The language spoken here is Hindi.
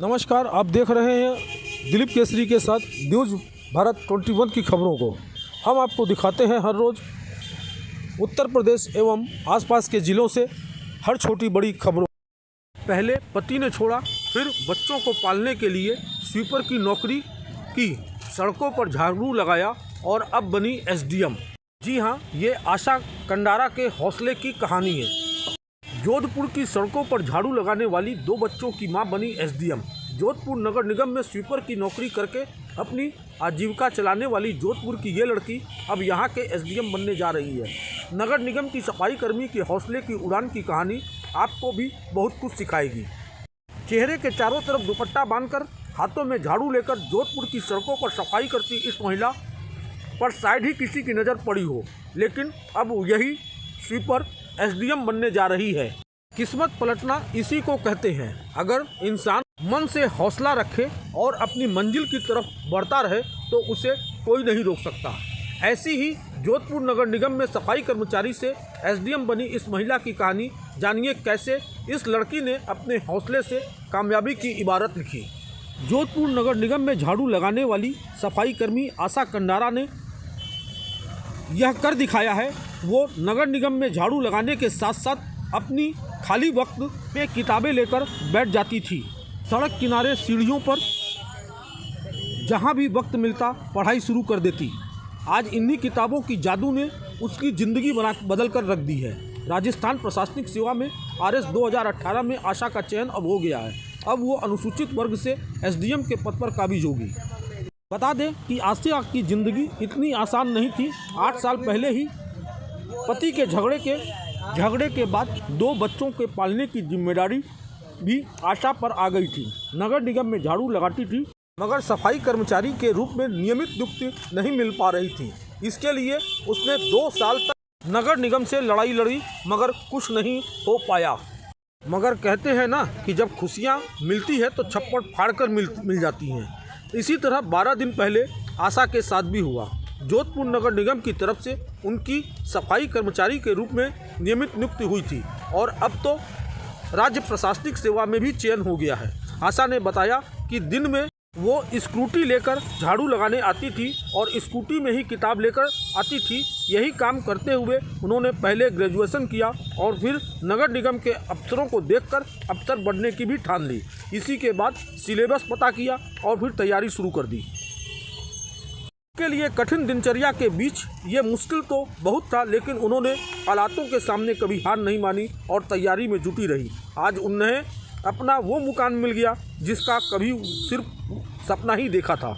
नमस्कार, आप देख रहे हैं दिलीप केसरी के साथ न्यूज़ भारत 21 की खबरों को। हम आपको दिखाते हैं हर रोज़ उत्तर प्रदेश एवं आसपास के ज़िलों से हर छोटी बड़ी खबरों। पहले पति ने छोड़ा, फिर बच्चों को पालने के लिए स्वीपर की नौकरी की, सड़कों पर झाड़ू लगाया और अब बनी एसडीएम। जी हाँ, ये आशा कंडारा के हौसले की कहानी है। जोधपुर की सड़कों पर झाड़ू लगाने वाली 2 बच्चों की मां बनी एसडीएम। जोधपुर नगर निगम में स्वीपर की नौकरी करके अपनी आजीविका चलाने वाली जोधपुर की ये लड़की अब यहाँ के एसडीएम बनने जा रही है। नगर निगम की सफाई कर्मी के हौसले की उड़ान की कहानी आपको भी बहुत कुछ सिखाएगी। चेहरे के चारों तरफ दुपट्टा बांधकर हाथों में झाड़ू लेकर जोधपुर की सड़कों पर सफाई करती इस महिला पर शायद ही किसी की नज़र पड़ी हो, लेकिन अब यही स्वीपर एसडीएम बनने जा रही है। किस्मत पलटना इसी को कहते हैं। अगर इंसान मन से हौसला रखे और अपनी मंजिल की तरफ बढ़ता रहे तो उसे कोई नहीं रोक सकता। ऐसी ही जोधपुर नगर निगम में सफाई कर्मचारी से एसडीएम बनी इस महिला की कहानी जानिए कैसे इस लड़की ने अपने हौसले से कामयाबी की इबारत लिखी। जोधपुर नगर निगम में झाड़ू लगाने वाली सफाई कर्मी आशा कंडारा ने यह कर दिखाया है। वो नगर निगम में झाड़ू लगाने के साथ साथ अपनी खाली वक्त में किताबें लेकर बैठ जाती थी। सड़क किनारे सीढ़ियों पर जहाँ भी वक्त मिलता पढ़ाई शुरू कर देती। आज इन्हीं किताबों की जादू ने उसकी ज़िंदगी बदल कर रख दी है। राजस्थान प्रशासनिक सेवा में आरएस 2018 में आशा का चयन अब हो गया है। अब वो अनुसूचित वर्ग से एसडीएम के पद पर काबिज होगी। बता दें कि आशा की ज़िंदगी इतनी आसान नहीं थी। 8 साल पहले ही पति के झगड़े के बाद 2 बच्चों के पालने की जिम्मेदारी भी आशा पर आ गई थी। नगर निगम में झाड़ू लगाती थी मगर सफाई कर्मचारी के रूप में नियमित नियुक्ति नहीं मिल पा रही थी। इसके लिए उसने 2 साल तक नगर निगम से लड़ाई लड़ी मगर कुछ नहीं हो पाया। मगर कहते हैं ना कि जब खुशियाँ मिलती है तो छप्पड़ फाड़ कर मिल जाती हैं। इसी तरह 12 दिन पहले आशा के साथ भी हुआ। जोधपुर नगर निगम की तरफ से उनकी सफाई कर्मचारी के रूप में नियमित नियुक्ति हुई थी और अब तो राज्य प्रशासनिक सेवा में भी चयन हो गया है। आशा ने बताया कि दिन में वो स्कूटी लेकर झाड़ू लगाने आती थी और स्कूटी में ही किताब लेकर आती थी। यही काम करते हुए उन्होंने पहले ग्रेजुएशन किया और फिर नगर निगम के अफसरों को देखकर अफसर बनने की भी ठान ली। इसी के बाद सिलेबस पता किया और फिर तैयारी शुरू कर दी। के लिए कठिन दिनचर्या के बीच ये मुश्किल तो बहुत था, लेकिन उन्होंने हालातों के सामने कभी हार नहीं मानी और तैयारी में जुटी रही। आज उन्हें अपना वो मुकाम मिल गया जिसका कभी सिर्फ सपना ही देखा था।